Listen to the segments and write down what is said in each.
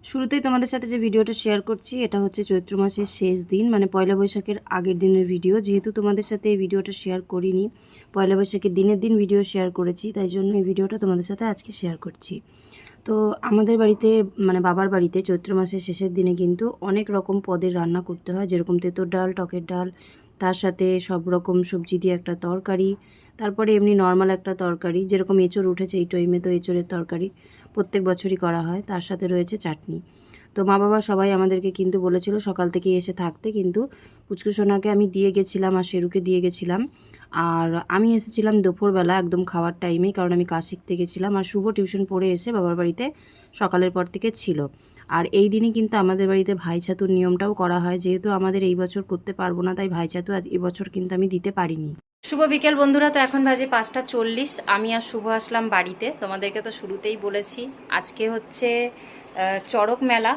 শুরুতেই তোমাদের সাথে যে ভিডিওটা শেয়ার করছি এটা হচ্ছে চৈত্র মাসের শেষ দিন, মানে পয়লা বৈশাখের আগের দিনের ভিডিও। যেহেতু তোমাদের সাথে এই ভিডিওটা শেয়ার করিনি, পয়লা বৈশাখের দিনের দিন ভিডিও শেয়ার করেছি, তাই জন্য এই ভিডিওটা তোমাদের সাথে আজকে শেয়ার করছি। তো আমাদের বাড়িতে, মানে বাবার বাড়িতে চৈত্র মাসের শেষের দিনে কিন্তু অনেক রকম পদের রান্না করতে হয়, যেরকম তেঁতুর ডাল, টকের ডাল, তার সাথে সব রকম সবজি দিয়ে একটা তরকারি, তারপরে এমনি নর্মাল একটা তরকারি, যেরকম এঁচড় উঠেছে এই টাইমে তো এঁচড়ের তরকারি প্রত্যেক বছরই করা হয়, তার সাথে রয়েছে চাটনি। তো মা বাবা সবাই আমাদেরকে কিন্তু বলেছিল সকাল থেকে এসে থাকতে, কিন্তু পুচকু সোনাকে আমি দিয়ে গেছিলাম আর শেরুকে দিয়ে গেছিলাম। আর আমি এসেছিলাম দুপুরবেলা একদম খাওয়ার টাইমে, কারণ আমি কাজ শিখতে গেছিলাম, আর শুভ টিউশন পড়ে এসে বাবার বাড়িতে সকালের পর থেকে ছিল। আর এই দিনই কিন্তু আমাদের বাড়িতে ভাই ছাতুর নিয়মটাও করা হয়, যেহেতু আমাদের এই বছর করতে পারবো না, তাই ভাই ছাতু আজ এবছর কিন্তু আমি দিতে পারিনি। শুভ বিকেল বন্ধুরা, তো এখন বাজে 5টা 40। আমি আর শুভ আসলাম বাড়িতে। তোমাদেরকে তো শুরুতেই বলেছি আজকে হচ্ছে চড়ক মেলা,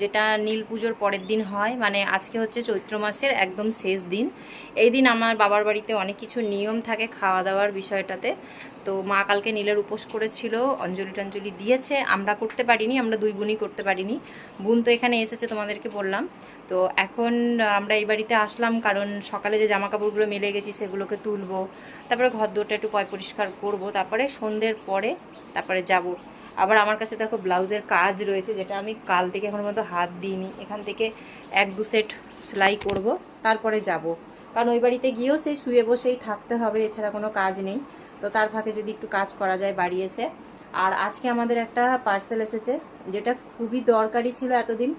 যেটা নীল পুজোর পরের দিন হয়, মানে আজকে হচ্ছে চৈত্র মাসের একদম শেষ দিন। এই দিন আমার বাবার বাড়িতে অনেক কিছু নিয়ম থাকে খাওয়া দাওয়ার বিষয়টাতে। তো মা কালকে নীলের উপোস করেছিল, অঞ্জলি টঞ্জলি দিয়েছে, আমরা করতে পারিনি, আমরা দুই বোনই করতে পারিনি। বোন তো এখানে এসেছে তোমাদেরকে বললাম। তো এখন আমরা এই বাড়িতে আসলাম কারণ সকালে যে জামা কাপড়গুলো মেলে গেছি সেগুলোকে তুলবো, তারপরে ঘর দোরটা একটু পরিষ্কার করব, তারপরে সন্ধ্যের পরে তারপরে যাব। আবার আমার কাছে দেখো ব্লাউজের কাজ রয়েছে, যেটা আমি কাল থেকে এখনো পর্যন্ত হাত দিইনি। এখান থেকে 1-2 সেট সেলাই করব, তারপরে যাব। কারণ ওই বাড়িতে গিয়েও সেই শুয়ে বসেই থাকতে হবে, এছাড়া কোনো কাজ নেই। তো তার ফাঁকে যদি একটু কাজ করা যায় বাড়ি এসে। আর আজকে আমাদের একটা পার্সেল এসেছে, যেটা খুবই দরকারি ছিল, এতদিন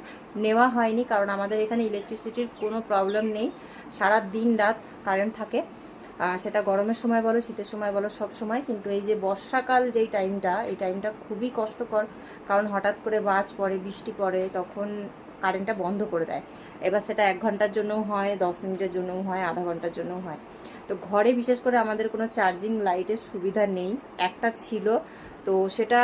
নেওয়া হয়নি, কারণ আমাদের এখানে ইলেকট্রিসিটির কোনো প্রবলেম নেই, সারা দিন রাত কারেন্ট থাকে। সেটা গরমের সময় বলো, শীতের সময় বলো, সব সময়। কিন্তু এই যে বর্ষাকাল যেই টাইমটা, এই টাইমটা খুবই কষ্টকর, কারণ হঠাৎ করে বাজ পড়ে, বৃষ্টি পড়ে, তখন কারেন্টটা বন্ধ করে দেয়। এবার সেটা 1 ঘন্টার জন্যও হয়, 10 মিনিটের জন্যও হয়, আধা ঘন্টার জন্যও হয়। তো ঘরে বিশেষ করে আমাদের কোনো চার্জিং লাইটের সুবিধা নেই, একটা ছিল, তো সেটা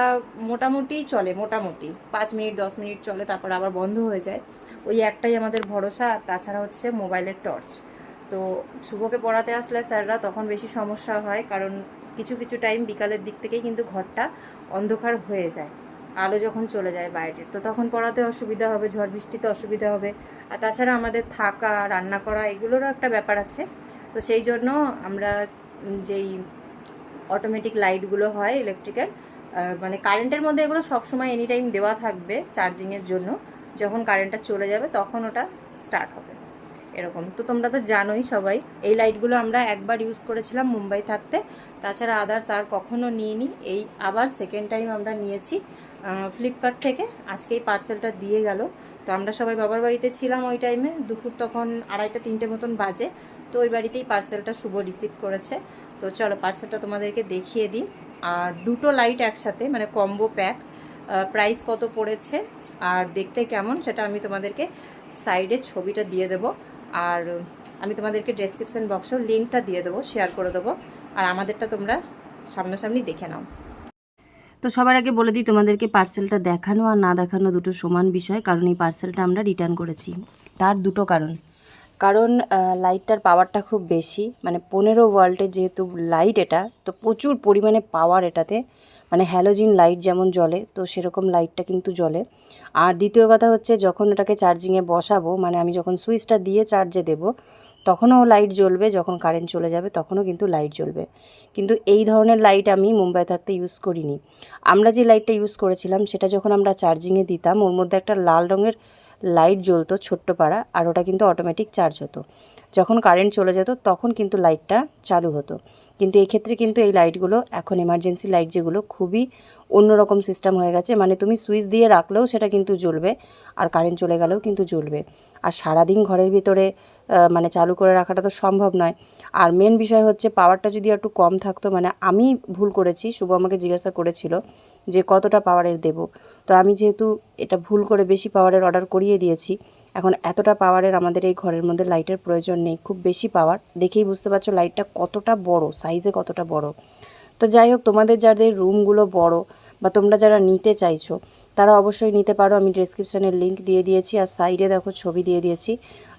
মোটামুটি চলে, মোটামুটি 5 মিনিট 10 মিনিট চলে, তারপর আবার বন্ধ হয়ে যায়। ওই একটাই আমাদের ভরসা। আর তাছাড়া হচ্ছে মোবাইলের টর্চ। তো শুভকে পড়াতে আসলে স্যাররা তখন বেশি সমস্যা হয়, কারণ কিছু কিছু টাইম বিকালের দিক থেকেই কিন্তু ঘরটা অন্ধকার হয়ে যায়, আলো যখন চলে যায় বাইরের, তো তখন পড়াতে অসুবিধা হবে, ঝড় বৃষ্টিতে অসুবিধা হবে। আর তাছাড়া আমাদের থাকা, রান্না করা, এগুলোরও একটা ব্যাপার আছে। তো সেই জন্য আমরা যেই অটোমেটিক লাইটগুলো হয় ইলেকট্রিক্যাল, মানে কারেন্টের মধ্যে, এগুলো সবসময় এনি টাইম দেওয়া থাকবে চার্জিংয়ের জন্য। যখন কারেন্টটা চলে যাবে তখন ওটা স্টার্ট হবে, এরকম। তো তোমরা তো জানোই সবাই, এই লাইটগুলো আমরা একবার ইউজ করেছিলাম মুম্বাই থাকতে, তাছাড়া আদার্স আর কখনো নিইনি। এই আবার সেকেন্ড টাইম আমরা নিয়েছি ফ্লিপকার্ট থেকে। আজকে এই পার্সেলটা দিয়ে গেল। তো আমরা সবাই বাবার বাড়িতে ছিলাম ওই টাইমে, দুপুর তখন 2:30-3টে মতন বাজে। তো ওই বাড়িতেই পার্সেলটা শুভ রিসিভ করেছে। তো চলো পার্সেলটা তোমাদেরকে দেখিয়ে দিই। আর দুটো লাইট একসাথে, মানে কম্বো প্যাক, প্রাইস কত পড়েছে আর দেখতে কেমন সেটা আমি তোমাদেরকে সাইডে ছবিটা দিয়ে দেবো। আর আমি তোমাদেরকে ডেসক্রিপশন বক্সেও লিঙ্কটা দিয়ে দেবো, শেয়ার করে দেবো। আর আমাদেরটা তোমরা সামনাসামনি দেখে নাও। তো সবার আগে বলে দিই তোমাদেরকে, পার্সেলটা দেখানো আর না দেখানো দুটো সমান বিষয়, কারণ এই পার্সেলটা আমরা রিটার্ন করেছি। তার দুটো কারণ। কারণ লাইটটার পাওয়ারটা খুব বেশি, মানে 15 ভোল্টের যেহেতু লাইট এটা, তো প্রচুর পরিমাণে পাওয়ার এটাতে, মানে হ্যালোজিন লাইট যেমন জ্বলে, তো সেরকম লাইটটা কিন্তু জ্বলে। আর দ্বিতীয় কথা হচ্ছে, যখন এটাকে চার্জিংয়ে বসাবো, মানে আমি যখন সুইচটা দিয়ে চার্জে দেবো, তখনও লাইট জ্বলবে, যখন কারেন্ট চলে যাবে তখনও কিন্তু লাইট জ্বলবে। কিন্তু এই ধরনের লাইট আমি মুম্বাই থাকতে ইউজ করিনি। আমরা যে লাইটটা ইউজ করেছিলাম সেটা যখন আমরা চার্জিংয়ে দিতাম, ওর মধ্যে একটা লাল রঙের লাইট জ্বলতো ছোট্ট পাড়া, আর ওটা কিন্তু অটোমেটিক চার্জ হতো। যখন কারেন্ট চলে যেত তখন কিন্তু লাইটটা চালু হতো। কিন্তু এক্ষেত্রে কিন্তু এই লাইটগুলো এখন এমার্জেন্সি লাইট, যেগুলো খুবই অন্যরকম সিস্টেম হয়ে গেছে, মানে তুমি সুইচ দিয়ে রাখলেও সেটা কিন্তু জ্বলবে, আর কারেন্ট চলে গেলেও কিন্তু জ্বলবে। আর সারাদিন ঘরের ভিতরে মানে চালু করে রাখাটা তো সম্ভব নয়। আর মেন বিষয় হচ্ছে, পাওয়ারটা যদি একটু কম থাকতো, মানে আমি ভুল করেছি, শুভ আমাকে জিজ্ঞাসা করেছিল যে কতটা পাওয়ারের দেব, তো আমি যেহেতু এটা ভুল করে বেশি পাওয়ারের অর্ডার করিয়ে দিয়েছি, এখন এতটা পাওয়ারের আমাদের এই ঘরের মধ্যে লাইটের প্রয়োজন নেই। খুব বেশি পাওয়ার দেখেই বুঝতে পারছো লাইটটা কতটা বড়, সাইজে কতটা বড়। তো যাই হোক, তোমাদের যাদের রুমগুলো বড় বা তোমরা যারা নিতে চাইছো তারা অবশ্যই নিতে পারো। আমি ডেসক্রিপশানের লিঙ্ক দিয়ে দিয়েছি, আর সাইডে দেখো ছবি দিয়ে দিয়েছি।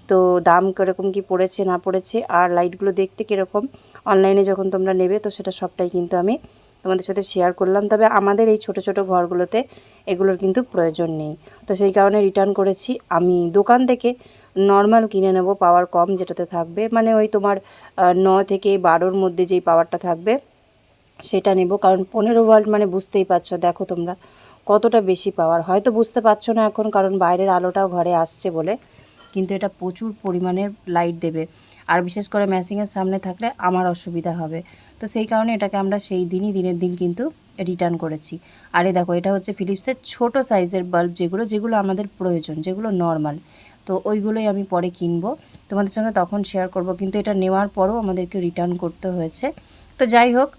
তো দাম কীরকম কী পড়েছে না পড়েছে, আর লাইটগুলো দেখতে কীরকম, অনলাইনে যখন তোমরা নেবে তো সেটা সবটাই কিন্তু আমি তোমাদের সাথে শেয়ার করলাম। তবে আমাদের এই ছোট ছোট ঘরগুলোতে এগুলোর কিন্তু প্রয়োজন নেই, তো সেই কারণে রিটার্ন করেছি। আমি দোকান থেকে নর্মাল কিনে নেব, পাওয়ার কম যেটাতে থাকবে, মানে ওই তোমার 9 থেকে 12-র মধ্যে যেই পাওয়ারটা থাকবে সেটা নেব। কারণ 15 ওয়াট মানে বুঝতেই পারছো, দেখো তোমরা কতটা বেশি পাওয়ার। হয়তো বুঝতে পারছো না এখন, কারণ বাইরের আলোটাও ঘরে আসছে বলে, কিন্তু এটা প্রচুর পরিমাণে লাইট দেবে। আর বিশেষ করে ম্যাচিংয়ের সামনে থাকলে আমার অসুবিধা হবে, তো সেই কারণে এটাকে আমরা সেই দিনই দিনের দিন কিন্তু রিটার্ন করেছি। আর এই দেখো, এটা হচ্ছে ফিলিপসের ছোট সাইজের বাল্ব, যেগুলো আমাদের প্রয়োজন, যেগুলো নর্মাল, তো ওইগুলোই আমি পরে কিনবো, তোমাদের সঙ্গে তখন শেয়ার করব। কিন্তু এটা নেওয়ার পরও আমাদেরকে রিটার্ন করতে হয়েছে। তো যাই হোক,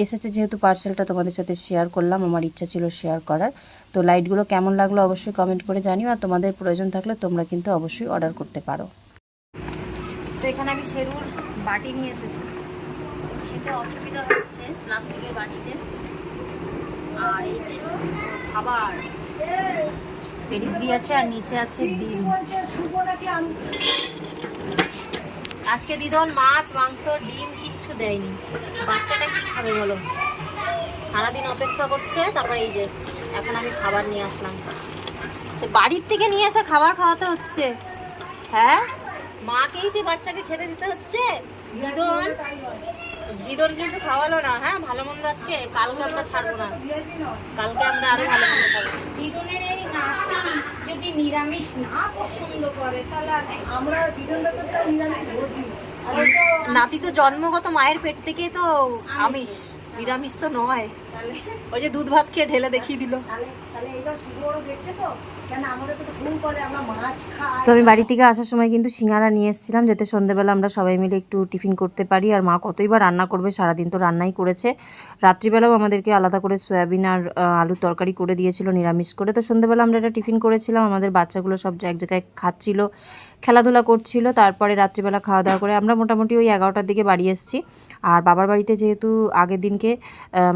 এসেছে যেহেতু পার্সেলটা তোমাদের সাথে শেয়ার করলাম, আমার ইচ্ছা ছিল শেয়ার করার। তো লাইটগুলো কেমন লাগলো অবশ্যই কমেন্ট করে জানিও, আর তোমাদের প্রয়োজন থাকলে তোমরা কিন্তু অবশ্যই অর্ডার করতে পারো। তো এখানে আমি শেরুর বাটি নিয়ে এসেছি, খেতে অসুবিধা হচ্ছে প্লাস্টিকের বাটিতে। আর এই যে খাবার পেডিগ্রি আছে, আর নিচে আছে ডিম। আজকে দিদন মাছ মাংস ডিম কিচ্ছু দেয়নি। বাচ্চাটা কি খাবে বলো, সারাদিন অপেক্ষা করছে। তারপরে এই যে এখন আমি খাবার নিয়ে আসলাম, সে বাড়ির থেকে নিয়ে এসে খাবার খাওয়াতে হচ্ছে। হ্যাঁ, মাকেই সে বাচ্চাকে খেতে দিতে হচ্ছে। দিদন কিন্তু খাওয়ালো না। হ্যাঁ, ভালো মন্দ আজকে, কালকে আমরা ছাড়বো না, কালকে আমরা আরো ভালো মন্দ খাবো। দিদনের এই নাতি যদি নিরামিষ না পছন্দ করে তাহলে আমরা দিদনটা তো তাও নিরামিষ বুঝি। নাতি তো জন্মগত মায়ের পেট থেকেই তো আমিষ, নিরামিষ তো নয়। ওই যে দুধ ভাত খেয়ে ঢেলে দেখিয়ে দিল। তাহলে এইবার শুভরও দেখছে তো, কেন আমাদের তো ভুল করে আমরা মাছ খাই। তো আমি বাড়ি থেকে আসার সময় কিন্তু সিঙ্গারা নিয়ে এসেছিলাম, যাতে সন্ধ্যেবেলা আমরা সবাই মিলে একটু টিফিন করতে পারি। আর মা কতই বা রান্না করবে, সারাদিন তো রান্নাই করেছে। রাত্রিবেলাও আমাদেরকে আলাদা করে সয়াবিন আর আলুর তরকারি করে দিয়েছিল নিরামিষ করে। তো সন্ধ্যেবেলা আমরা এটা টিফিন করেছিলাম, আমাদের বাচ্চাগুলো সব এক জায়গায় খাচ্ছিল, খেলাধুলা করছিল। তারপরে রাত্রিবেলা খাওয়া দাওয়া করে আমরা মোটামুটি ওই 11টার দিকে বাড়ি এসেছি। আর বাবার বাড়িতে যেহেতু আগের দিনকে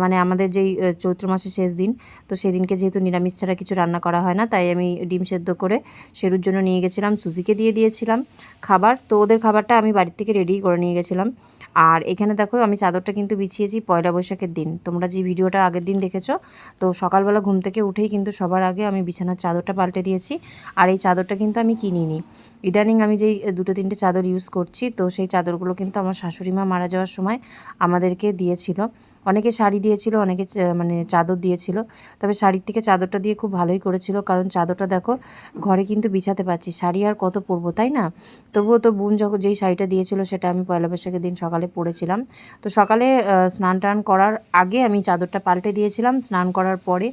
মানে আমাদের যেই চৈত্র মাসের শেষ দিন, তো সেদিনকে যেহেতু নিরামিষ ছাড়া কিছু রান্না করা হয় না, তাই আমি ডিম সেদ্ধ করে শেরুর জন্য নিয়ে গেছিলাম, সুজিকে দিয়ে দিয়েছিলাম খাবার। তো ওদের খাবারটা আমি বাড়ির থেকে রেডি করে নিয়ে গেছিলাম। আর এখানে দেখো, আমি চাদরটা কিন্তু বিছিয়েছি পয়লা বৈশাখের দিন। তোমরা যে ভিডিওটা আগের দিন দেখেছো, তো সকালবেলা ঘুম থেকে উঠেই কিন্তু সবার আগে আমি বিছানার চাদরটা পাল্টে দিয়েছি। আর এই চাদরটা কিন্তু আমি কিনিনি, ইদানিং আমি যেই 2-3টে চাদর ইউজ করছি, তো সেই চাদরগুলো কিন্তু আমার শাশুড়ি মা মারা যাওয়ার সময় আমাদেরকে দিয়েছিল। অনেকে শাড়ি দিয়েছিল, অনেকে মানে চাদর দিয়েছিল। তবে শাড়ির থেকে চাদরটা দিয়ে খুব ভালোই করেছিল, কারণ চাদরটা দেখো ঘরে কিন্তু বিছাতে পারছি, শাড়ি আর কত পরবো, তাই না? তবুও তো বোন যখন যেই শাড়িটা দিয়েছিল সেটা আমি পয়লা বৈশাখের দিন সকালে পরেছিলাম। তো সকালে স্নান টান করার আগে আমি চাদরটা পাল্টে দিয়েছিলাম। স্নান করার পরে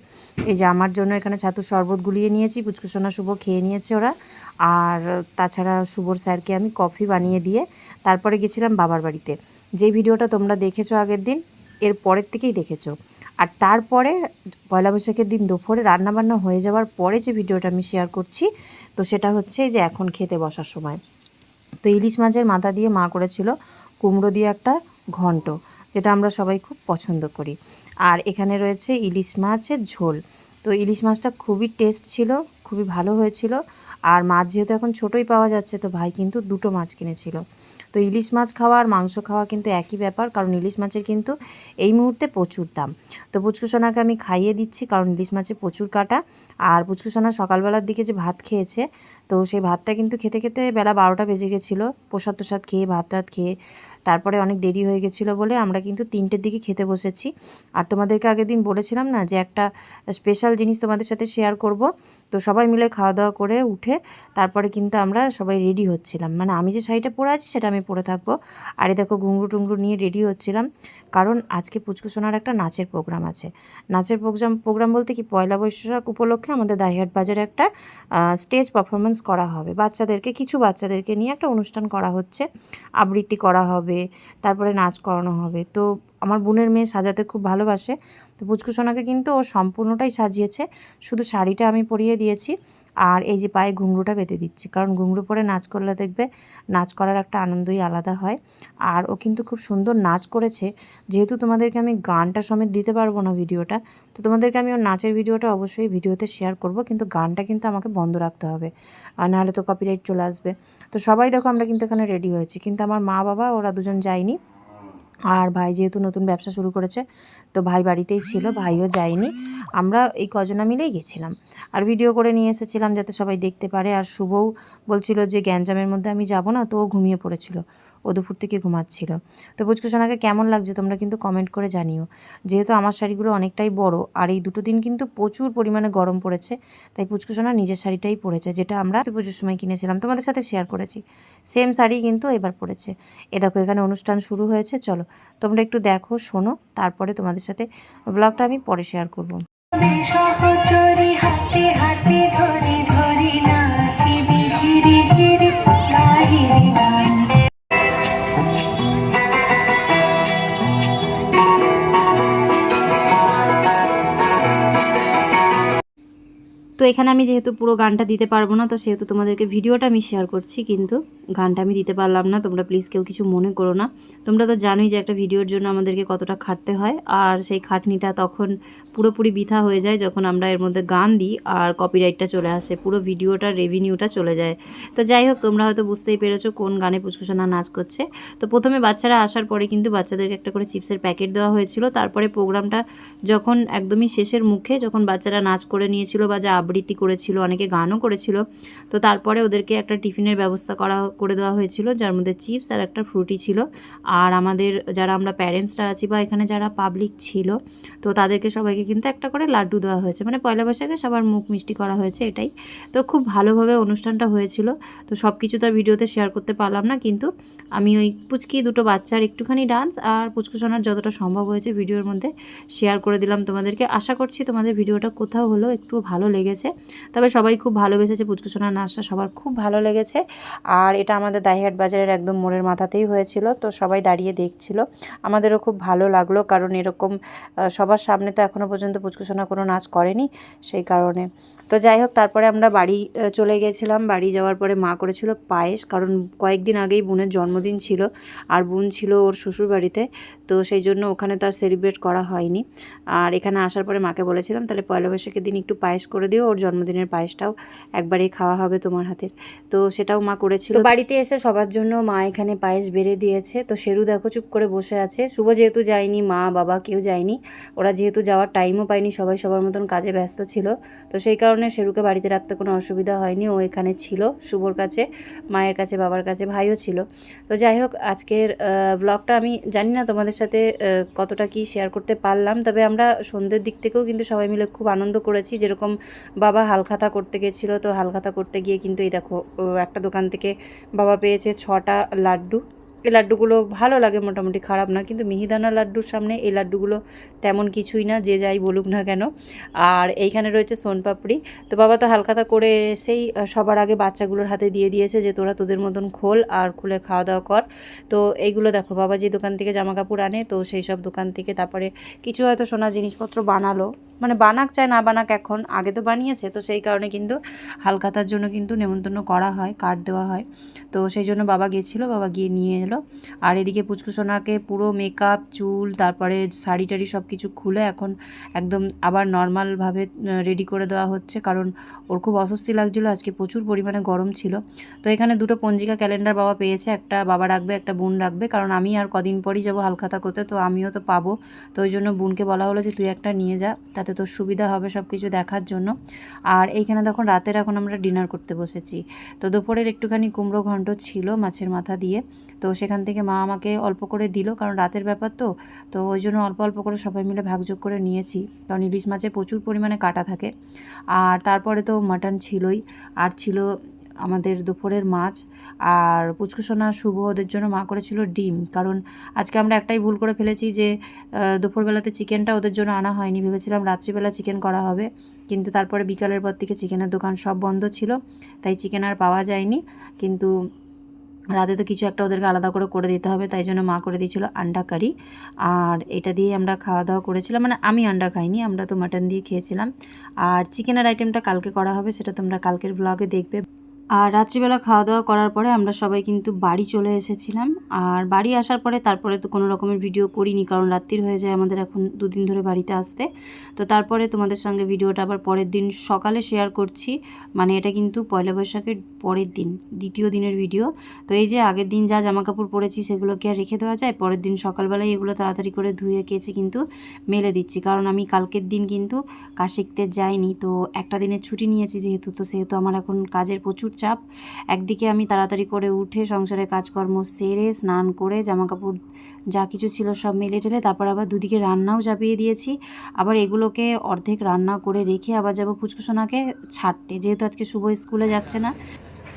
এই যে আমার জন্য এখানে ছাতুর শরবত গুলিয়ে নিয়েছি, পুচকুসোনা শুভ খেয়ে নিয়েছে ওরা। আর তাছাড়া শুভর স্যারকে আমি কফি বানিয়ে দিয়ে তারপরে গেছিলাম বাবার বাড়িতে। যেই ভিডিওটা তোমরা দেখেছো আগের দিন, এর পরের থেকেই দেখেছো। আর তারপরে পয়লা বৈশাখের দিন দুপুরে রান্নাবান্না হয়ে যাওয়ার পরে যে ভিডিওটা আমি শেয়ার করছি, তো সেটা হচ্ছে যে এখন খেতে বসার সময়। তো ইলিশ মাছের মাথা দিয়ে মা করেছিল কুমড়ো দিয়ে একটা ঘন্ট, যেটা আমরা সবাই খুব পছন্দ করি। আর এখানে রয়েছে ইলিশ মাছের ঝোল। তো ইলিশ মাছটা খুবই টেস্ট ছিল, খুবই ভালো হয়েছিল। আর মাছ যেহেতু এখন ছোটোই পাওয়া যাচ্ছে, তো ভাই কিন্তু 2টো মাছ কিনেছিল। তো ইলিশ মাছ খাওয়া আর মাংস খাওয়া কিন্তু একই ব্যাপার, কারণ ইলিশ মাছের কিন্তু এই মুহূর্তে প্রচুর দাম। তো পুচকুসোনাকে আমি খাইয়ে দিচ্ছি, কারণ ইলিশ মাছে প্রচুর কাটা। আর পুচকুসোনা সকালবেলার দিকে যে ভাত খেয়েছে, তো সেই ভাতটা কিন্তু খেতে খেতে বেলা 12টা বেজে গেছিলো। প্রসাদ তোসাদ খেয়ে ভাত টাত খেয়ে তারপরে অনেক দেরি হয়ে গেছিলো বলে আমরা কিন্তু 3টের দিকে খেতে বসেছি। আর তোমাদেরকে আগের দিন বলেছিলাম না যে একটা স্পেশাল জিনিস তোমাদের সাথে শেয়ার করব। তো সবাই মিলে খাওয়া দাওয়া করে উঠে তারপরে কিন্তু আমরা সবাই রেডি হচ্ছিলাম, মানে আমি যে শাড়িটা পরে আছি সেটা আমি পরে থাকবো। আর এই দেখো ঘুঙরু টুংরু নিয়ে রেডি হচ্ছিলাম, কারণ আজকে পুচকুসোনার একটা নাচের প্রোগ্রাম আছে। নাচের প্রোগ্রাম বলতে কি, পয়লা বৈশাখ উপলক্ষে আমাদের দাইহাট বাজারে একটা স্টেজ পারফরমেন্স করা হবে। কিছু বাচ্চাদেরকে নিয়ে একটা অনুষ্ঠান করা হচ্ছে, আবৃত্তি করা হবে, তারপরে নাচ করানো হবে। তো আমার বোনের মেয়ে সাজাতে খুব ভালোবাসে, তো পুচকুসোনাকে কিন্তু ও সম্পূর্ণটাই সাজিয়েছে, শুধু শাড়িটা আমি পরিয়ে দিয়েছি। আর এই যে পায়ে ঘুঙরুটা বেঁধে দিচ্ছি, কারণ ঘুঙরু পরে নাচ করলে দেখবে নাচ করার একটা আনন্দই আলাদা হয়। আর ও কিন্তু খুব সুন্দর নাচ করেছে। যেহেতু তোমাদেরকে আমি গানটা সমেত দিতে পারবো না ভিডিওটা, তো তোমাদেরকে আমি ওর নাচের ভিডিওটা অবশ্যই ভিডিওতে শেয়ার করব, কিন্তু গানটা কিন্তু আমাকে বন্ধ রাখতে হবে, আর নাহলে তো কপিরাইট চলে আসবে। তো সবাই দেখো আমরা কিন্তু এখানে রেডি হয়েছি, কিন্তু আমার মা বাবা ওরা দুজন যায়নি। আর ভাই যেহেতু নতুন ব্যবসা শুরু করেছে, তো ভাই বাড়িতেই ছিল, ভাইও যায়নি, আমরা এই কজনা মিলেই গেছিলাম। আর ভিডিও করে নিয়ে এসেছিলাম যাতে সবাই দেখতে পারে। আর শুভও বলছিল যে গ্যাঞ্জামের মধ্যে আমি যাব না, তো ও ঘুমিয়ে পড়েছিল, ও দুপুর থেকে ঘুমাচ্ছিল। তো পুচকুসোনাকে কেমন লাগছে তোমরা কিন্তু কমেন্ট করে জানিও। যেহেতু আমার শাড়িগুলো অনেকটাই বড়, আর এই দুটো দিন কিন্তু প্রচুর পরিমাণে গরম পড়েছে, তাই পুচকুসোনা নিজের শাড়িটাই পরেছে, যেটা আমরা পুজোর সময় কিনেছিলাম, তোমাদের সাথে শেয়ার করেছি। সেম শাড়ি কিন্তু এবার পরেছে। এ দেখো এখানে অনুষ্ঠান শুরু হয়েছে, চলো তোমরা একটু দেখো, শোনো, তারপরে তোমাদের সাথে ব্লগটা আমি পরে শেয়ার করবো। সহচরী হাতে হাতে ধরি ধরি নাচিবি ধীরে ধীরে গাহিবি গান। তো এখানে আমি যেহেতু পুরো গানটা দিতে পারবো না, তো সেহেতু তোমাদেরকে ভিডিওটা আমি শেয়ার করছি, কিন্তু গানটা আমি দিতে পারলাম না, তোমরা প্লিজ কেউ কিছু মনে করো না। তোমরা তো জানোই যে একটা ভিডিওর জন্য আমাদেরকে কতটা খাটতে হয়, আর সেই খাটনিটা তখন পুরোপুরি বৃথা হয়ে যায় যখন আমরা এর মধ্যে গান দিই আর কপিরাইটটা চলে আসে, পুরো ভিডিওটার রেভিনিউটা চলে যায়। তো যাই হোক, তোমরা হয়তো বুঝতেই পেরেছো কোন গানে পুচকুসোনা নাচ করছে। তো প্রথমে বাচ্চারা আসার পরে কিন্তু বাচ্চাদেরকে একটা করে চিপসের প্যাকেট দেওয়া হয়েছিল। তারপরে প্রোগ্রামটা যখন একদমই শেষের মুখে, যখন বাচ্চারা নাচ করে নিয়েছিল বা যা আবৃত্তি করেছিল, অনেকে গানও করেছিল, তো তারপরে ওদেরকে একটা টিফিনের ব্যবস্থা করে দেওয়া হয়েছিল, যার মধ্যে চিপস আর একটা ফ্রুটি ছিল। আর আমাদের যারা আমরা প্যারেন্টসরা আছি বা এখানে যারা পাবলিক ছিল, তো তাদেরকে সবাইকে কিন্তু একটা করে লাড্ডু দেওয়া হয়েছে, মানে পয়লা বৈশাখে সবার মুখ মিষ্টি করা হয়েছে এটাই। তো খুব ভালোভাবে অনুষ্ঠানটা হয়েছিল। তো সব কিছু তো ভিডিওতে শেয়ার করতে পারলাম না, কিন্তু আমি ওই পুচকি দুটো বাচ্চার একটুখানি ডান্স আর পুচকুসোনার যতটা সম্ভব হয়েছে ভিডিওর মধ্যে শেয়ার করে দিলাম তোমাদেরকে। আশা করছি তোমাদের ভিডিওটা কোথাও হলো একটু ভালো লেগেছে। তবে সবাই খুব ভালোবেসেছে, পুচকুসোনার নাচটা সবার খুব ভালো লেগেছে। আর এটা আমাদের দাইহাট বাজারের একদম মোড়ের মাথাতেই হয়েছিল, তো সবাই দাঁড়িয়ে দেখছিল, আমাদেরও খুব ভালো লাগলো, কারণ এরকম সবার সামনে তো এখনও পর্যন্ত পুচকুসোনা কোনো নাচ করেনি, সেই কারণে। তো যাই হোক, তারপরে আমরা বাড়ি চলে গেছিলাম। বাড়ি যাওয়ার পরে মা করেছিল পায়েস, কারণ কয়েকদিন আগেই বোনের জন্মদিন ছিল, আর বোন ছিল ওর শ্বশুর বাড়িতে, তো সেই জন্য ওখানে তো আর সেলিব্রেট করা হয়নি। আর এখানে আসার পরে মাকে বলেছিলাম তাহলে পয়লা বৈশাখের দিন একটু পায়েস করে দিও, ওর জন্মদিনের পায়েসটাও একবারেই খাওয়া হবে তোমার হাতের। তো সেটাও মা করেছিল। তো বাড়িতে এসে সবার জন্য মা এখানে পায়েস বেড়ে দিয়েছে। তো শেরু দেখো চুপ করে বসে আছে। শুভ যেহেতু যায়নি, মা বাবা কেউ যায়নি, ওরা যেহেতু যাওয়ার টাইমও পায়নি, সবাই সবার মতন কাজে ব্যস্ত ছিল, তো সেই কারণে শেরুকে বাড়িতে রাখতে কোনো অসুবিধা হয়নি, ও এখানে ছিল শুভর কাছে, মায়ের কাছে, বাবার কাছে, ভাইও ছিল। তো যাই হোক, আজকের ব্লগটা আমি জানি না তোমাদের সাথে কতটা কি শেয়ার করতে পারলাম, তবে আমরা সন্ধ্যের দিক থেকেও কিন্তু সবাই মিলে খুব আনন্দ করেছি। যেরকম বাবা হালখাতা করতে গেছিলো, তো হালখাতা করতে গিয়ে কিন্তু এই দেখো একটা দোকান থেকে বাবা পেয়েছে 6টা লাড্ডু। এই লাড্ডুগুলো ভালো লাগে, মোটামুটি খারাপ না, কিন্তু মিহিদানা লাড্ডুর সামনে এই লাড্ডুগুলো তেমন কিছুই না, যে যাই বলুক না কেন। আর এইখানে রয়েছে সোনপাপড়ি। তো বাবা তো হালখাতা করে এসেই সবার আগে বাচ্চাগুলোর হাতে দিয়ে দিয়েছে যে তোরা তোদের মতন খোল আর খুলে খাওয়া দাওয়া কর। তো এইগুলো দেখো বাবা যে দোকান থেকে জামা কাপড় আনে, তো সেই সব দোকান থেকে তারপরে কিছু হয়তো সোনার জিনিসপত্র বানালো, মানে বানাক চায় না বানাক, এখন আগে তো বানিয়েছে, তো সেই কারণে কিন্তু হালখাতার জন্য কিন্তু নেমন্তন্ন করা হয়, কার্ড দেওয়া হয়। তো সেই জন্য বাবা গেছিলো, বাবা গিয়ে নিয়ে এলো। আর এদিকে পুচকুসোনাকে পুরো মেকআপ, চুল, তারপরে শাড়ি টাড়ি সব কিছু খুলে এখন একদম আবার নর্মালভাবে রেডি করে দেওয়া হচ্ছে, কারণ ওর খুব অস্বস্তি লাগছিলো, আজকে প্রচুর পরিমাণে গরম ছিল। তো এখানে দুটো পঞ্জিকা ক্যালেন্ডার বাবা পেয়েছে, একটা বাবা রাখবে, একটা বোন রাখবে, কারণ আমি আর কদিন পরই যাবো হালখাতা করতে, তো আমিও তো পাবো। তো ওই জন্য বোনকে বলা হলো যে তুই একটা নিয়ে যা, তাতে তোর সুবিধা হবে সব কিছু দেখার জন্য। আর এইখানে দেখুন রাতের এখন আমরা ডিনার করতে বসেছি। তো দুপুরের একটুখানি কুমড়ো ঘন্ট ছিল মাছের মাথা দিয়ে, তো সেখান থেকে মা আমাকে অল্প করে দিল, কারণ রাতের ব্যাপার তো ওই জন্য অল্প অল্প করে সবাই মিলে ভাগযোগ করে নিয়েছি, কারণ ইলিশ মাছে প্রচুর পরিমাণে কাটা থাকে। আর তারপরে তো মাটন ছিলই, আর ছিল আমাদের দুপুরের মাছ। আর পুচকুসোনা শুভ ওদের জন্য মা করেছিল ডিম, কারণ আজকে আমরা একটাই ভুল করে ফেলেছি যে দুপুরবেলাতে চিকেনটা ওদের জন্য আনা হয়নি, ভেবেছিলাম রাত্রিবেলা চিকেন করা হবে, কিন্তু তারপরে বিকালের পর থেকে চিকেনের দোকান সব বন্ধ ছিল, তাই চিকেন আর পাওয়া যায়নি। কিন্তু রাতে তো কিছু একটা ওদেরকে আলাদা করে দিতে হবে, তাই জন্য মা করে দিয়েছিল আন্ডা কারি, আর এটা দিয়ে আমরা খাওয়া দাওয়া করেছিলাম। মানে আমি আন্ডা খাইনি, আমরা তো মাটন দিয়ে খেয়েছিলাম। আর চিকেনের আইটেমটা কালকে করা হবে, সেটা তোমরা কালকের ব্লগে দেখবে। আর রাত্রিবেলা খাওয়া দাওয়া করার পরে আমরা সবাই কিন্তু বাড়ি চলে এসেছিলাম। আর বাড়ি আসার পরে তারপরে তো কোনো রকমের ভিডিও করিনি, কারণ রাত্রির হয়ে যায় আমাদের এখন 2 দিন ধরে বাড়িতে আসতে। তো তারপরে তোমাদের সঙ্গে ভিডিওটা আবার পরের দিন সকালে শেয়ার করছি। মানে এটা কিন্তু পয়লা বৈশাখের পরের দিন, দ্বিতীয় দিনের ভিডিও। তো এই যে আগের দিন যা জামাকাপড় পরেছি সেগুলোকে আর রেখে দেওয়া যায়? পরের দিন সকালবেলায় এগুলো তাড়াতাড়ি করে ধুয়ে কেচে কিন্তু মেলে দিচ্ছি, কারণ আমি কালকের দিন কিন্তু কাজ শিখতে যাইনি। তো একটা দিনের ছুটি নিয়েছি যেহেতু, তো সেহেতু আমার এখন কাজের প্রচুর চাপ। একদিকে আমি তাড়াতাড়ি করে উঠে সংসারের কাজকর্ম সেরে স্নান করে জামাকাপড় যা কিছু ছিল সব মেলে টেলে তারপর আবার দুদিকে রান্নাও চাপিয়ে দিয়েছি। আবার এগুলোকে অর্ধেক রান্না করে রেখে আবার যাবো পুচকুসোনাকে ছাড়তে, যেহেতু আজকে শুভ স্কুলে যাচ্ছে না।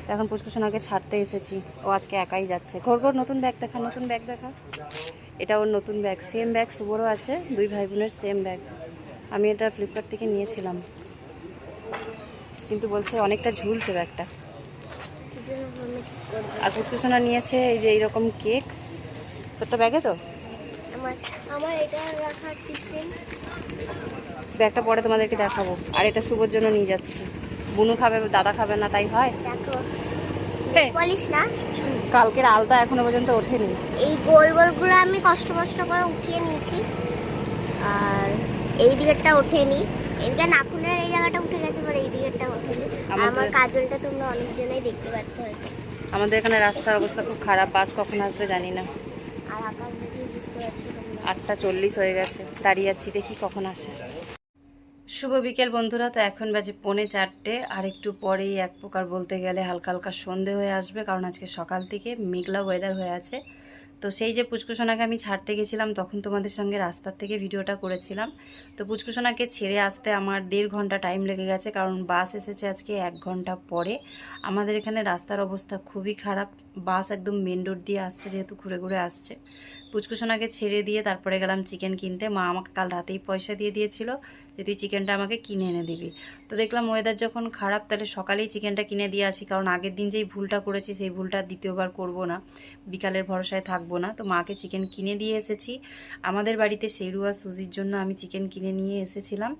তো এখন পুচকুসোনাকে ছাড়তে এসেছি, ও আজকে একাই যাচ্ছে। ঘর নতুন ব্যাগ দেখা, নতুন ব্যাগ দেখা। এটা ওর নতুন ব্যাগ, সেম ব্যাগ শুভরও আছে, 2 ভাই বোনের সেম ব্যাগ। আমি এটা ফ্লিপকার্ট থেকে নিয়েছিলাম, কিন্তু বলছে অনেকটা ঝুলছে ব্যাগটা। আর পুচকুসোনা নিয়েছে এই যে এইরকম কেক। তোরটা ব্যাগে তো আমার এটা রাখার টিফিন ব্যাগটা পরে তোমাদেরকে দেখাবো। আর এটা শুভর জন্য নিয়ে যাচ্ছি, বুনু খাবে, দাদা খাবে না, তাই হয়। দেখো, হ্যাঁ। বলিস না, কালকের আলতা এখনো পর্যন্ত ওঠেনি। এই গোল গোলগুলো আমি কষ্ট করে উঠিয়ে নিয়েছি, আর এই দিকেরটা ওঠেনি। এদিকে নাখুনের এই জায়গাটা উঠে গেছে, আর এই দিকেরটা ওঠেনি। আর আমার কাজলটা তোমরা অনেকজনেই দেখতে পাচ্ছ হয়তো। আমাদের এখানে রাস্তার অবস্থা খুব খারাপ, বাস কখন আসবে জানি না। আর আকাশ দেখে বুঝতে পারছো তোমরা। 8:40 হয়ে গেছে, দাঁড়িয়ে আছি, দেখি কখন আসে। শুভ বিকেল বন্ধুরা। তো এখন বাজে 3:45, আর একটু পরেই এক প্রকার বলতে গেলে হালকা হালকা সন্ধে হয়ে আসবে, কারণ আজকে সকাল থেকে মেঘলা ওয়েদার হয়ে আছে। তো সেই যে পুচকুসোনাকে আমি ছাড়তে গেছিলাম তখন তোমাদের সঙ্গে রাস্তার থেকে ভিডিওটা করেছিলাম। তো পুচকুসোনাকে ছেড়ে আসতে আমার 1.5 ঘন্টা টাইম লেগে গেছে, কারণ বাস এসেছে আজকে 1 ঘন্টা পরে। আমাদের এখানে রাস্তার অবস্থা খুবই খারাপ, বাস একদম মেন রোড দিয়ে আসছে, যেহেতু ঘুরে ঘুরে আসছে। পুচকুসোনাকে ছেড়ে দিয়ে তারপরে গেলাম চিকেন কিনতে। মা আমাকে কাল রাতেই পয়সা দিয়ে দিয়েছিল যে তুই চিকেনটা আমাকে কিনে এনে দিবি। তো দেখলাম ওয়েদার যখন খারাপ, তাহলে সকালেই চিকেনটা কিনে দিয়ে আসি, কারণ আগের দিন যেই ভুলটা করেছি সেই ভুলটা দ্বিতীয়বার করব না, বিকালের ভরসায় থাকবো না। তো মাকে চিকেন কিনে দিয়ে এসেছি। আমাদের বাড়িতে শেরু আর সুজির জন্য আমি চিকেন কিনে নিয়ে এসেছিলাম।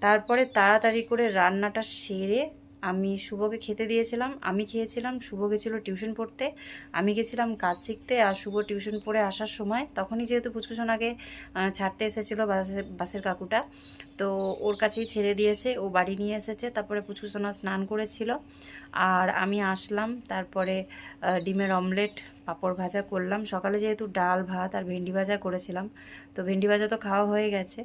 তারপরে তাড়াতাড়ি করে রান্নাটা সেরে আমি শুভকে খেতে দিয়েছিলাম, আমি খেয়েছিলাম। শুভ গেছিলো টিউশন পড়তে, আমি গেছিলাম কাজ শিখতে। আর শুভ টিউশন পড়ে আসার সময় তখনই যেহেতু পুচকুসোনাকে ছাড়তে এসেছিলো বাসের কাকুটা, তো ওর কাছেই ছেড়ে দিয়েছে, ও বাড়ি নিয়ে এসেছে। তারপরে পুচকুসোনা স্নান করেছিল, আর আমি আসলাম। তারপরে ডিমের অমলেট, পাঁপড় ভাজা করলাম। সকালে যেহেতু ডাল ভাত আর ভেন্ডি ভাজা করেছিলাম, তো ভেন্ডি ভাজা তো খাওয়া হয়ে গেছে।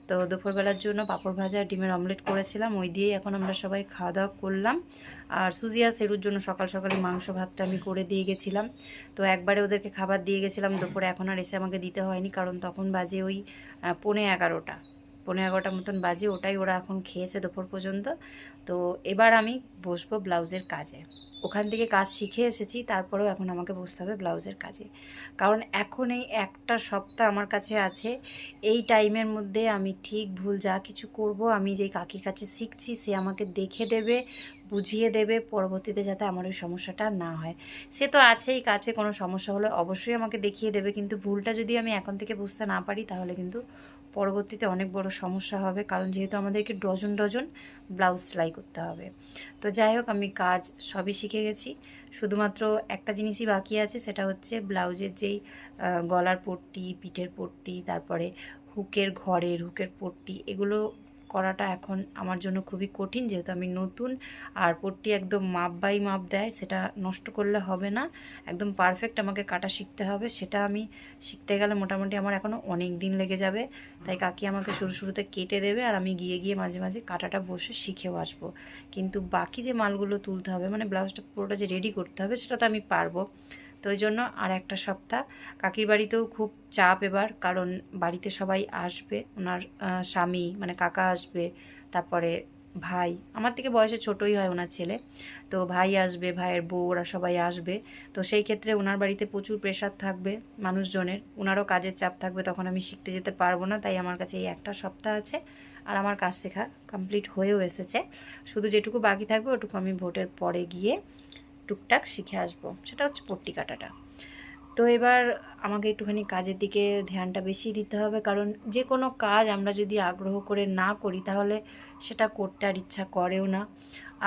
তো দুপুরবেলার জন্য পাঁপড় ভাজা আর ডিমের অমলেট করেছিলাম, ওই দিয়েই এখন আমরা সবাই খাওয়া দাওয়া করলাম। আর সুজি আর সেরুর জন্য সকাল সকালে মাংস ভাতটা আমি করে দিয়ে গেছিলাম। তো একবারে ওদেরকে খাবার দিয়ে গেছিলাম দুপুরে, এখন আর এসে আমাকে দিতে হয়নি, কারণ তখন বাজে ওই 11:15 মতন বাজে। ওটাই ওরা এখন খেয়েছে দুপুর পর্যন্ত। তো এবার আমি বসবো ব্লাউজের কাজে। ওখান থেকে কাজ শিখে এসেছি, তারপরেও এখন আমাকে বসতে হবে ব্লাউজের কাজে, কারণ এখন এই একটা সপ্তাহ আমার কাছে আছে। এই টাইমের মধ্যে আমি ঠিক ভুল যা কিছু করব, আমি যেই কাকির কাছে শিখছি সে আমাকে দেখে দেবে, বুঝিয়ে দেবে, পরবর্তীতে যাতে আমার ওই সমস্যাটা না হয়। সে তো আছেই, কাছে কোনো সমস্যা হলে অবশ্যই আমাকে দেখিয়ে দেবে, কিন্তু ভুলটা যদি আমি এখন থেকে বুঝতে না পারি তাহলে কিন্তু পরবর্তীতে অনেক বড় সমস্যা হবে, কারণ যেহেতু আমাদেরকে ডজন ডজন ব্লাউজ সেলাই করতে হবে। তো যাই হোক, আমি কাজ সবই শিখে গেছি, শুধুমাত্র একটা জিনিসই বাকি আছে, সেটা হচ্ছে ব্লাউজের যেই গলার পট্টি, পিঠের পট্টি, তারপরে হুকের পট্টি, এগুলো করাটা এখন আমার জন্য খুবই কঠিন, যেহেতু আমি নতুন। আর পট্টি একদম মাপ বাই মাপ দেয়, সেটা নষ্ট করলে হবে না, একদম পারফেক্ট আমাকে কাটা শিখতে হবে। সেটা আমি শিখতে গেলে মোটামুটি আমার এখনও অনেক দিন লেগে যাবে। তাই কাকি আমাকে শুরুতে কেটে দেবে, আর আমি গিয়ে মাঝে মাঝে কাটাটা বসে শিখেও আসবো। কিন্তু বাকি যে মালগুলো তুলতে হবে, মানে ব্লাউজটা পুরোটা যে রেডি করতে হবে, সেটা তো আমি পারবো। তো ওই জন্য আর একটা সপ্তাহ। কাকির বাড়িতেও খুব চাপ এবার, কারণ বাড়িতে সবাই আসবে, ওনার স্বামী মানে কাকা আসবে, তারপরে ভাই, আমার থেকে বয়সে ছোটই হয় ওনার ছেলে, তো ভাই আসবে, ভাইয়ের বউ, ওরা সবাই আসবে। তো সেই ক্ষেত্রে ওনার বাড়িতে প্রচুর প্রেশার থাকবে মানুষজনের, ওনারও কাজের চাপ থাকবে, তখন আমি শিখতে যেতে পারবো না। তাই আমার কাছে এই একটা সপ্তাহ আছে, আর আমার কাজ শেখা কমপ্লিট হয়েও এসেছে। শুধু যেটুকু বাকি থাকবে ওটুকু আমি ভোটের পরে গিয়ে টুকটাক শিখে আসবো, সেটা হচ্ছে পট্টি কাটাটা। তো এবার আমাকে একটুখানি কাজের দিকে ধ্যানটা বেশি দিতে হবে, কারণ যে কোনো কাজ আমরা যদি আগ্রহ করে না করি তাহলে সেটা করতে আর ইচ্ছা করেও না।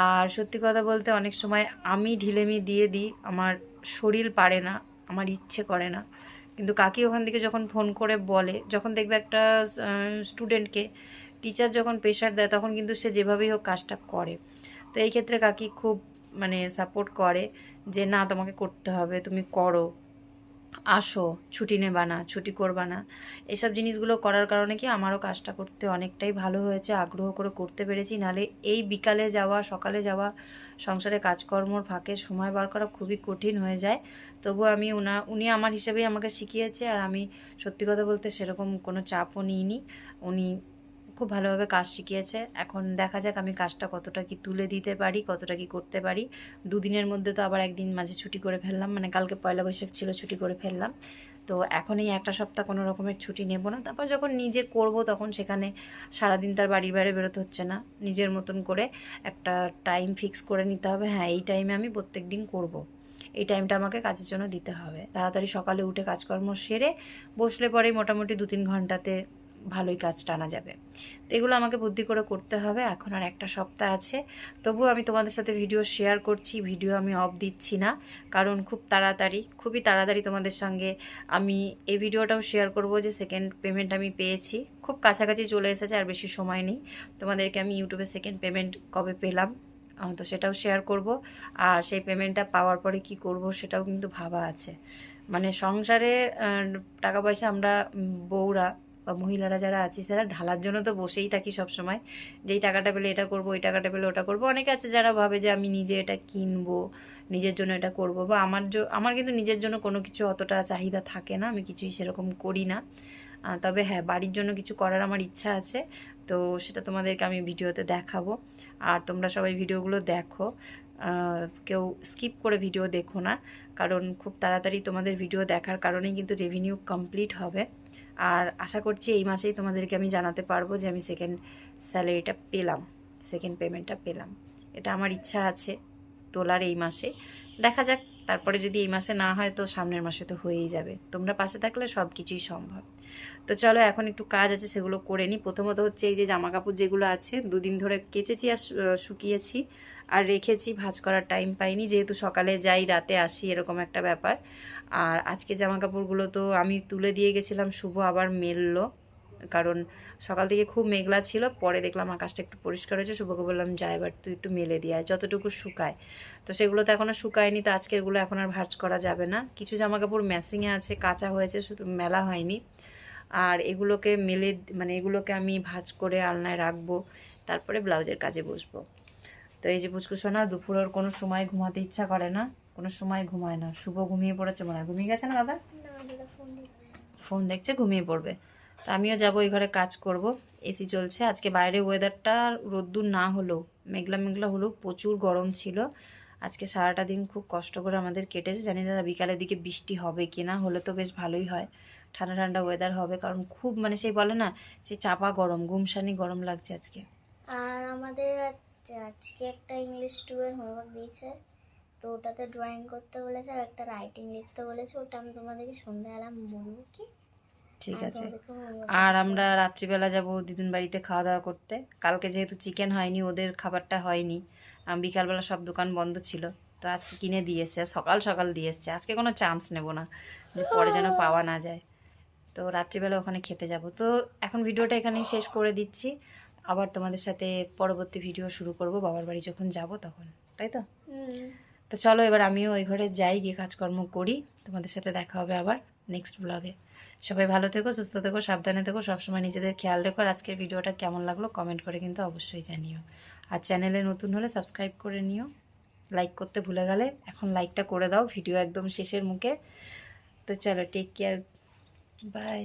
আর সত্যি কথা বলতে অনেক সময় আমি ঢিলেমি দিয়ে দিই, আমার শরীর পারে না, আমার ইচ্ছে করে না, কিন্তু কাকি ওখান থেকে যখন ফোন করে বলে, যখন দেখবে একটা স্টুডেন্টকে টিচার যখন প্রেশার দেয় তখন কিন্তু সে যেভাবেই হোক কাজটা করে। তো এই ক্ষেত্রে কাকি খুব মানে সাপোর্ট করে যে না তোমাকে করতে হবে, তুমি করো, আসো, ছুটি নেবা না, ছুটি করবা না। এসব জিনিসগুলো করার কারণে কি আমারও কাজটা করতে অনেকটাই ভালো হয়েছে, আগ্রহ করে করতে পেরেছি। নালে এই বিকালে যাওয়া সকালে যাওয়া সংসারে কাজকর্মর ফাঁকে সময় বার করা খুবই কঠিন হয়ে যায়। তবু আমি উনি আমার হিসেবেই আমাকে শিখিয়েছে, আর আমি সত্যি কথা বলতে সেরকম কোনো চাপও নিইনি। উনি খুব ভালোভাবে কাজ শিখিয়েছে। এখন দেখা যাক আমি কাজটা কতটা কি তুলে দিতে পারি, কতটা কি করতে পারি। দুদিনের মধ্যে তো আবার একদিন মাঝে ছুটি করে ফেললাম, মানে কালকে পয়লা বৈশাখ ছিল, ছুটি করে ফেললাম। তো এখন এই একটা সপ্তাহ কোনো রকমের ছুটি নেব না, তারপর যখন নিজে করব তখন সেখানে সারাদিন তার বাড়ির বাইরে বেরোতে হচ্ছে না, নিজের মতন করে একটা টাইম ফিক্স করে নিতে হবে। হ্যাঁ, এই টাইমে আমি প্রত্যেক দিন করব, এই টাইমটা আমাকে কাজের জন্য দিতে হবে। তাড়াতাড়ি সকালে উঠে কাজকর্ম সেরে বসলে পরেই মোটামুটি 2-3 ঘন্টাতে ভালোই কাজ টানা যাবে। তো এগুলো আমাকে বুদ্ধি করে করতে হবে। এখন আর একটা সপ্তাহ আছে, তবুও আমি তোমাদের সাথে ভিডিও শেয়ার করছি, ভিডিও আমি অফ দিচ্ছি না, কারণ খুবই তাড়াতাড়ি তোমাদের সঙ্গে আমি এই ভিডিওটাও শেয়ার করব যে সেকেন্ড পেমেন্ট আমি পেয়েছি। খুব কাছাকাছি চলে এসেছে, আর বেশি সময় নেই। তোমাদেরকে আমি ইউটিউবে সেকেন্ড পেমেন্ট কবে পেলাম তো সেটাও শেয়ার করব। আর সেই পেমেন্টটা পাওয়ার পরে কি করব সেটাও কিন্তু ভাবা আছে। মানে সংসারে টাকা পয়সা আমরা বউরা বা মহিলারা যারা আছি সেটা ঢালার জন্য তো বসেই থাকি সব সময়, যে এই টাকাটা পেলে এটা করব, ওই টাকাটা পেলে ওটা করব। অনেকে আছে যারা ভাবে যে আমি নিজে এটা কিনবো, নিজের জন্য এটা করব, বা আমার কিন্তু নিজের জন্য কোনো কিছু অতটা চাহিদা থাকে না, আমি কিছুই সেরকম করি না। তবে হ্যাঁ, বাড়ির জন্য কিছু করার আমার ইচ্ছা আছে, তো সেটা তোমাদেরকে আমি ভিডিওতে দেখাবো। আর তোমরা সবাই ভিডিওগুলো দেখো, কেউ স্কিপ করে ভিডিও দেখো না, কারণ খুব তাড়াতাড়ি তোমাদের ভিডিও দেখার কারণেই কিন্তু রেভিনিউ কমপ্লিট হবে। আর আশা করছি এই মাসেই তোমাদেরকে আমি জানাতে পারবো যে আমি সেকেন্ড স্যালারিটা পেলাম, সেকেন্ড পেমেন্টটা পেলাম। এটা আমার ইচ্ছা আছে তোলার এই মাসে, দেখা যাক। তারপরে যদি এই মাসে না হয় তো সামনের মাসে তো হয়েই যাবে। তোমরা পাশে থাকলে সব কিছুই সম্ভব। তো চলো, এখন একটু কাজ আছে সেগুলো করে নিই। প্রথমত হচ্ছে এই যে জামা কাপড় যেগুলো আছে 2 দিন ধরে কেচেছি আর শুকিয়েছি আর রেখেছি, ভাঁজ করার টাইম পাইনি, যেহেতু সকালে যাই রাতে আসি এরকম একটা ব্যাপার। আর আজকে জামা কাপড়গুলো তো আমি তুলে দিয়ে গেছিলাম, শুভ আবার মেললো, কারণ সকাল থেকে খুব মেঘলা ছিল। পরে দেখলাম আকাশটা একটু পরিষ্কার হয়েছে, শুভকে বললাম যা এবার তুই একটু মেলে দিয়ে আয়, যতটুকু শুকায়। তো সেগুলো তো এখনও শুকায়নি, তো আজকেরগুলো এখন আর ভাঁজ করা যাবে না। কিছু জামা কাপড় ম্যাচিংয়ে আছে, কাঁচা হয়েছে, শুধু মেলা হয়নি। আর এগুলোকে এগুলোকে আমি ভাঁজ করে আলনায় রাখবো, তারপরে ব্লাউজের কাজে বসবো। তো এই যে পুচকুসোনা দুপুরের কোনো সময় ঘুমাতে ইচ্ছা করে না, কোনো সময় ঘুমায় না। শুভ ঘুমিয়ে পড়েছে, মনে হয় ঘুমিয়ে গেছে না দাদা? ফোন দেখছে, ঘুমিয়ে পড়বে। তো আমিও যাবো ওই ঘরে কাজ করব। এসি চলছে। আজকে বাইরে ওয়েদারটা রোদ্দুর না হলেও মেঘলা মেঘলা হলেও প্রচুর গরম ছিল। আজকে সারাটা দিন খুব কষ্ট করে আমাদের কেটেছে। জানি না বিকালের দিকে বৃষ্টি হবে কি না, হলে তো বেশ ভালোই হয়, ঠান্ডা ঠান্ডা ওয়েদার হবে, কারণ খুব সেই বলে না সেই চাপা গরম, গুমসানি গরম লাগছে আজকে। আর আমাদের আজকে একটা ইংলিশ 2 এর হোমওয়ার্ক দিয়েছে, তো ওটাতে ড্রয়িং করতে বলেছে আর একটা রাইটিং লিখতে বলেছে। ওটা আমি তোমাদেরকে সন্ধ্যাবেলা বলবো কি। ঠিক আছে। আর আমরা রাত্রিবেলা যাব দিদুন বাড়িতে খাওয়া দাওয়া করতে। কালকে যেহেতু চিকেন হয়নি, ওদের খাবারটা হয়নি, বিকালবেলা সব দোকান বন্ধ ছিল, তো আজকে কিনে দিয়ে এসছে, সকাল সকাল দিয়ে এসছে। আজকে কোনো চান্স নেব না যে পরে যেন পাওয়া না যায়। তো রাত্রিবেলা ওখানে খেতে যাব। তো এখন ভিডিওটা এখানেই শেষ করে দিচ্ছি, আবার তোমাদের সাথে পরবর্তী ভিডিও শুরু করব বাবার বাড়ি যখন যাব তখন, তাই তো? তো চলো এবার আমিও ওই ঘরে যাই, গিয়ে কাজকর্ম করি। তোমাদের সাথে দেখা হবে আবার নেক্সট ব্লগে। সবাই ভালো থেকো, সুস্থ থেকো, সাবধানে থেকো, সবসময় নিজেদের খেয়াল রেখো। আর আজকের ভিডিওটা কেমন লাগলো কমেন্ট করে কিন্তু অবশ্যই জানিও। আর চ্যানেলে নতুন হলে সাবস্ক্রাইব করে নিও, লাইক করতে ভুলে গেলে এখন লাইকটা করে দাও ভিডিও একদম শেষের মুখে। তো চলো, টেক কেয়ার, বাই।